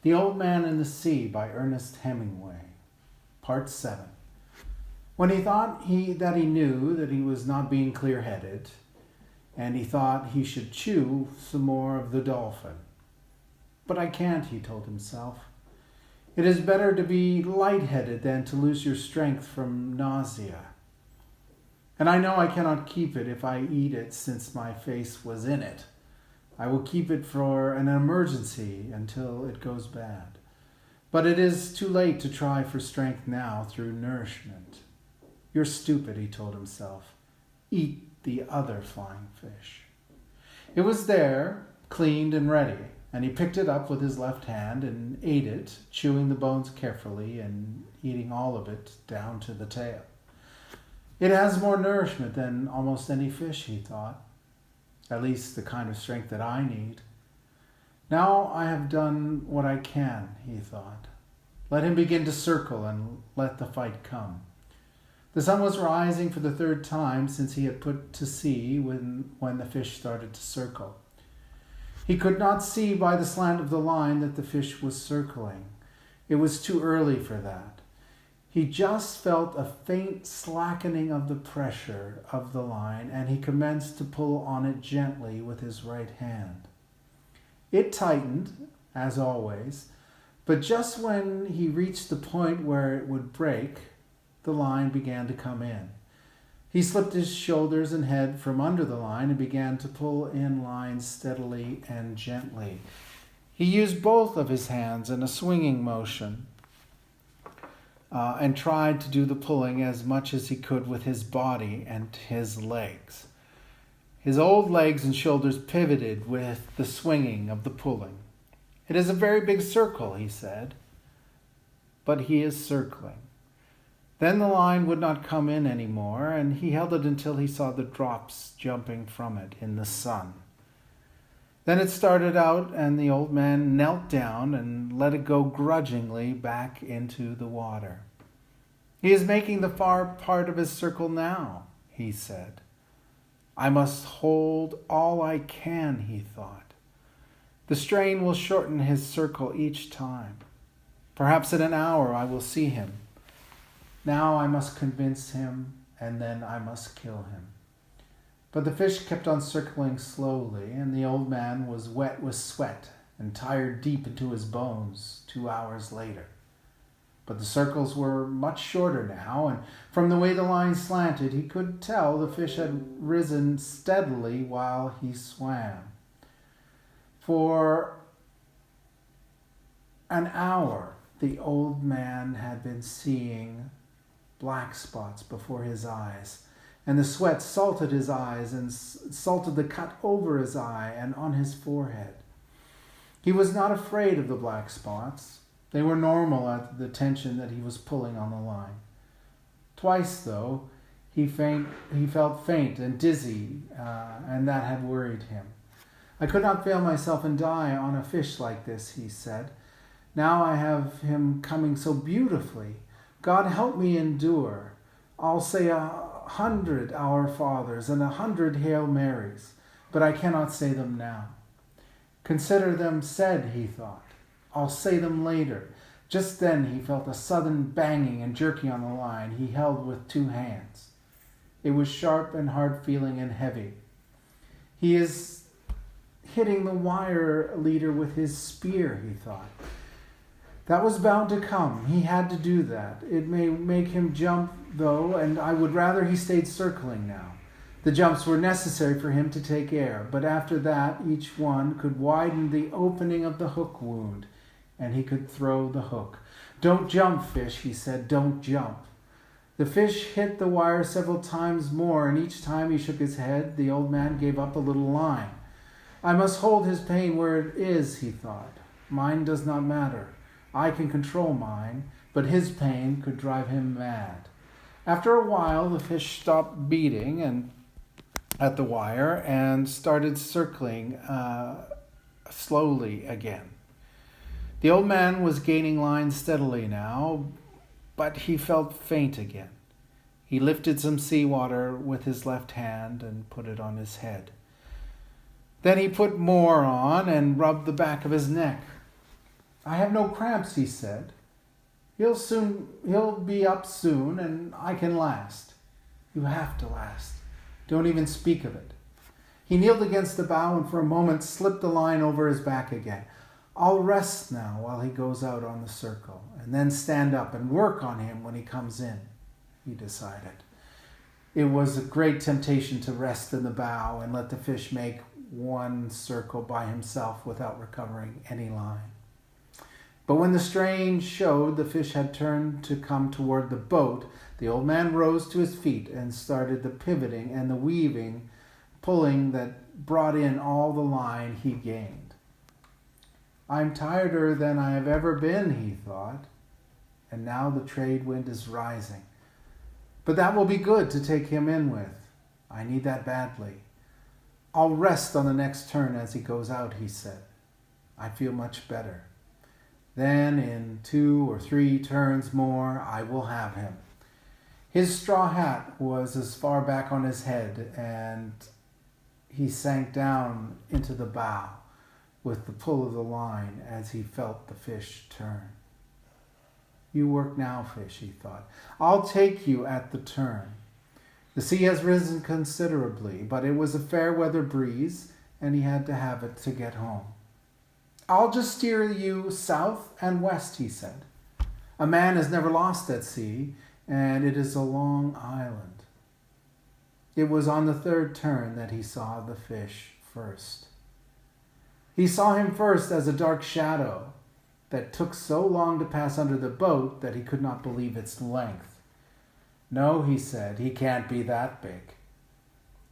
The Old Man and the Sea by Ernest Hemingway, Part 7. When he thought that he knew that he was not being clear-headed, and he thought he should chew some more of the dolphin. But I can't, he told himself. It is better to be light-headed than to lose your strength from nausea. And I know I cannot keep it if I eat it, since my face was in it. I will keep it for an emergency until it goes bad. But it is too late to try for strength now through nourishment. You're stupid, he told himself. Eat the other flying fish. It was there, cleaned and ready, and he picked it up with his left hand and ate it, chewing the bones carefully and eating all of it down to the tail. It has more nourishment than almost any fish, he thought. At least the kind of strength that I need. Now I have done what I can, he thought. Let him begin to circle and let the fight come. The sun was rising for the third time since he had put to sea when the fish started to circle. He could not see by the slant of the line that the fish was circling. It was too early for that. He just felt a faint slackening of the pressure of the line, and he commenced to pull on it gently with his right hand. It tightened, as always, but just when he reached the point where it would break, the line began to come in. He slipped his shoulders and head from under the line and began to pull in line steadily and gently. He used both of his hands in a swinging motion and tried to do the pulling as much as he could with his body and his legs. His old legs and shoulders pivoted with the swinging of the pulling. It is a very big circle, he said, but he is circling. Then the line would not come in any more, and he held it until he saw the drops jumping from it in the sun. Then it started out, and the old man knelt down and let it go grudgingly back into the water. He is making the far part of his circle now, he said. I must hold all I can, he thought. The strain will shorten his circle each time. Perhaps in an hour I will see him. Now I must convince him, and then I must kill him. But the fish kept on circling slowly, and the old man was wet with sweat and tired deep into his bones 2 hours later. But the circles were much shorter now, and from the way the line slanted, he could tell the fish had risen steadily while he swam. For an hour, the old man had been seeing black spots before his eyes, and the sweat salted his eyes and salted the cut over his eye and on his forehead. He was not afraid of the black spots. They were normal at the tension that he was pulling on the line. Twice, though, he felt faint and dizzy, and that had worried him. I could not fail myself and die on a fish like this, he said. Now I have him coming so beautifully. God help me endure. I'll say 100 Our Fathers and 100 Hail Marys, but I cannot say them now. Consider them said, he thought. I'll say them later. Just then he felt a sudden banging and jerking on the line he held with 2 hands. It was sharp and hard-feeling and heavy. He is hitting the wire leader with his spear, he thought. That was bound to come. He had to do that. It may make him jump, though, and I would rather he stayed circling now. The jumps were necessary for him to take air, but after that each one could widen the opening of the hook wound, and he could throw the hook. Don't jump, fish, he said. Don't jump. The fish hit the wire several times more, and each time he shook his head, the old man gave up a little line. I must hold his pain where it is, he thought. Mine does not matter. I can control mine, but his pain could drive him mad. After a while, the fish stopped beating at the wire and started circling slowly again. The old man was gaining line steadily now, but he felt faint again. He lifted some seawater with his left hand and put it on his head. Then he put more on and rubbed the back of his neck. I have no cramps, he said. He'll be up soon, and I can last. You have to last. Don't even speak of it. He kneeled against the bow and for a moment slipped the line over his back again. I'll rest now while he goes out on the circle, and then stand up and work on him when he comes in, he decided. It was a great temptation to rest in the bow and let the fish make one circle by himself without recovering any line. But when the strain showed the fish had turned to come toward the boat, the old man rose to his feet and started the pivoting and the weaving, pulling that brought in all the line he gained. I'm tireder than I have ever been, he thought, and now the trade wind is rising. But that will be good to take him in with. I need that badly. I'll rest on the next turn as he goes out, he said. I feel much better. Then in 2 or 3 turns more, I will have him. His straw hat was as far back on his head, and he sank down into the bow with the pull of the line as he felt the fish turn. You work now, fish, he thought. I'll take you at the turn. The sea has risen considerably, but it was a fair weather breeze, and he had to have it to get home. I'll just steer you south and west, he said. A man is never lost at sea, and it is a long island. It was on the 3rd turn that he saw the fish first. He saw him first as a dark shadow that took so long to pass under the boat that he could not believe its length. No, he said, he can't be that big.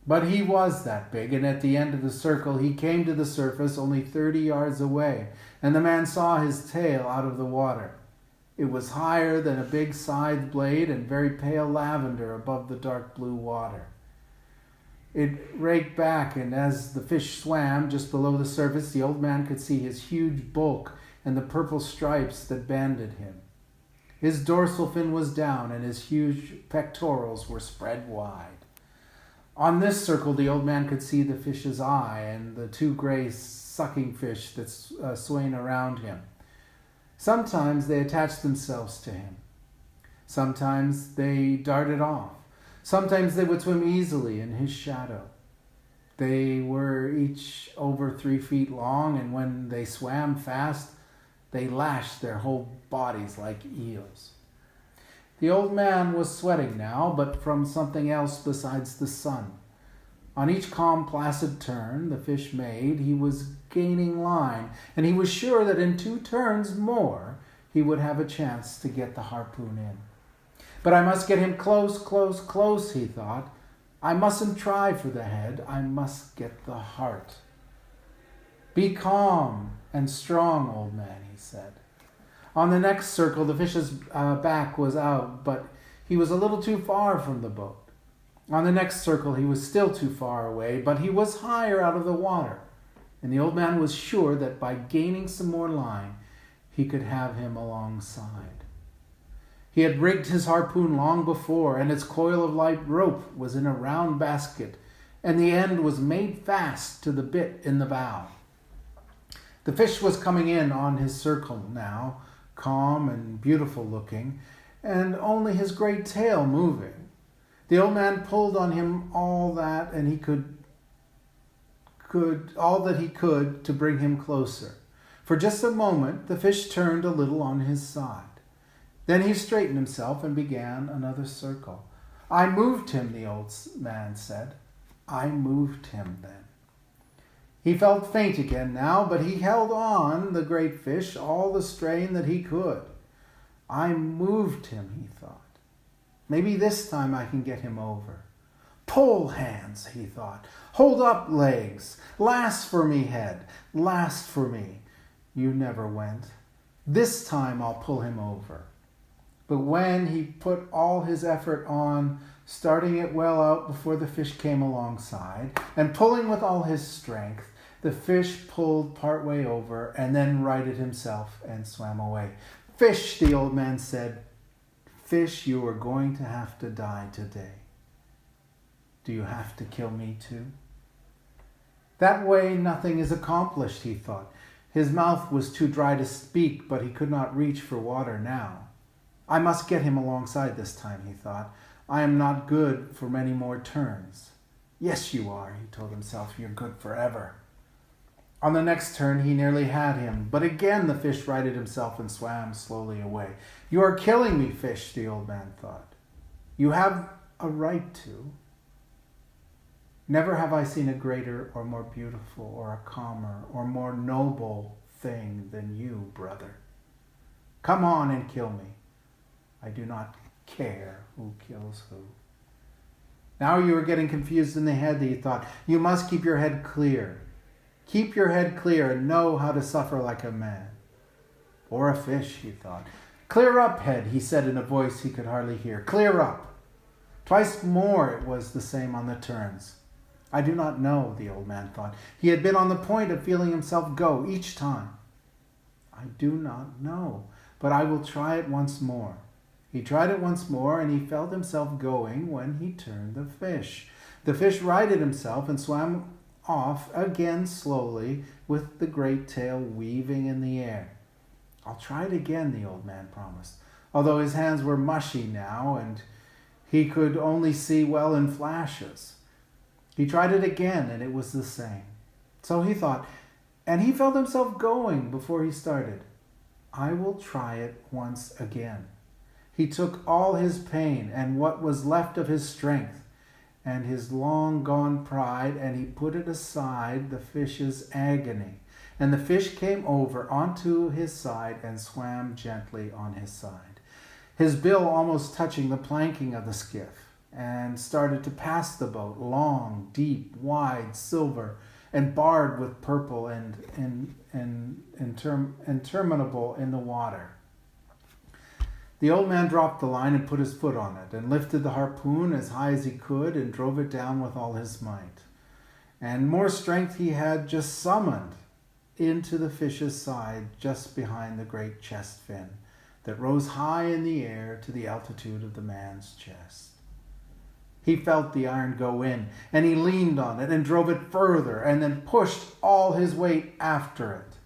But he was that big, and at the end of the circle he came to the surface only 30 yards away, and the man saw his tail out of the water. It was higher than a big scythe blade and very pale lavender above the dark blue water. It raked back, and as the fish swam just below the surface, the old man could see his huge bulk and the purple stripes that banded him. His dorsal fin was down, and his huge pectorals were spread wide. On this circle, the old man could see the fish's eye and the 2 gray sucking fish that swaying around him. Sometimes they attached themselves to him. Sometimes they darted off. Sometimes they would swim easily in his shadow. They were each over 3 feet long, and when they swam fast, they lashed their whole bodies like eels. The old man was sweating now, but from something else besides the sun. On each calm, placid turn the fish made, he was gaining line, and he was sure that in 2 turns more he would have a chance to get the harpoon in. But I must get him close, close, close, he thought. I mustn't try for the head, I must get the heart. Be calm and strong, old man, he said. On the next circle, the fish's back was out, but he was a little too far from the boat. On the next circle, he was still too far away, but he was higher out of the water, and the old man was sure that by gaining some more line, he could have him alongside. He had rigged his harpoon long before, and its coil of light rope was in a round basket, and the end was made fast to the bit in the bow. The fish was coming in on his circle now, calm and beautiful looking, and only his great tail moving. The old man pulled on him all that he could to bring him closer. For just a moment the fish turned a little on his side. Then he straightened himself and began another circle. I moved him, the old man said. I moved him then. He felt faint again now, but he held on, the great fish, all the strain that he could. I moved him, he thought. Maybe this time I can get him over. Pull, hands, he thought. Hold up, legs. Last for me, head. Last for me. You never went. This time I'll pull him over. But when he put all his effort on, starting it well out before the fish came alongside, and pulling with all his strength, the fish pulled part way over and then righted himself and swam away. Fish, the old man said, fish, you are going to have to die today. Do you have to kill me too? That way nothing is accomplished, he thought. His mouth was too dry to speak, but he could not reach for water now. I must get him alongside this time, he thought. I am not good for many more turns. Yes, you are, he told himself. You're good forever. On the next turn, he nearly had him, but again the fish righted himself and swam slowly away. You are killing me, fish, the old man thought. You have a right to. Never have I seen a greater or more beautiful or a calmer or more noble thing than you, brother. Come on and kill me. I do not care who kills who. Now you are getting confused in the head, he thought. You must keep your head clear. Keep your head clear and know how to suffer like a man. Or a fish, he thought. Clear up, head, he said in a voice he could hardly hear. Clear up. Twice more it was the same on the turns. I do not know, the old man thought. He had been on the point of feeling himself go each time. I do not know, but I will try it once more. He tried it once more, and he felt himself going when he turned the fish. The fish righted himself and swam off again slowly, with the great tail weaving in the air. I'll try it again, the old man promised, although his hands were mushy now, and he could only see well in flashes. He tried it again, and it was the same. So he thought, and he felt himself going before he started. I will try it once again. He took all his pain and what was left of his strength and his long-gone pride, and he put it aside, the fish's agony. And the fish came over onto his side and swam gently on his side, his bill almost touching the planking of the skiff, and started to pass the boat, long, deep, wide, silver, and barred with purple and interminable in the water. The old man dropped the line and put his foot on it, and lifted the harpoon as high as he could, and drove it down with all his might. And more strength he had just summoned into the fish's side, just behind the great chest fin that rose high in the air to the altitude of the man's chest. He felt the iron go in, and he leaned on it and drove it further, and then pushed all his weight after it.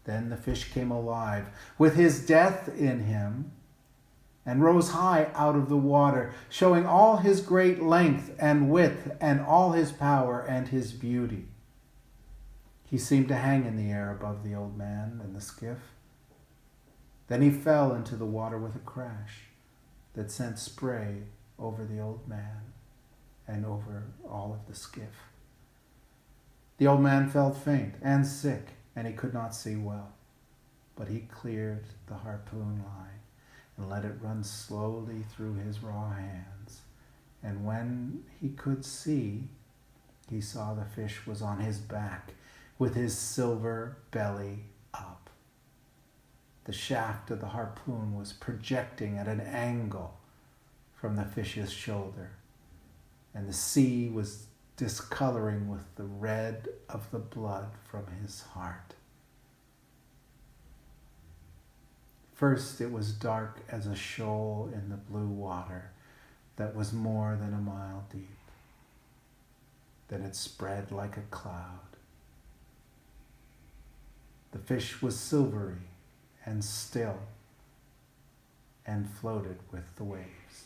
Then the fish came alive with his death in him, and rose high out of the water, showing all his great length and width and all his power and his beauty. He seemed to hang in the air above the old man and the skiff. Then he fell into the water with a crash that sent spray over the old man and over all of the skiff. The old man felt faint and sick, and he could not see well, but he cleared the harpoon line and let it run slowly through his raw hands. And when he could see, he saw the fish was on his back with his silver belly up. The shaft of the harpoon was projecting at an angle from the fish's shoulder, and the sea was discoloring with the red of the blood from his heart. First it was dark as a shoal in the blue water that was more than a mile deep. Then it spread like a cloud. The fish was silvery and still and floated with the waves.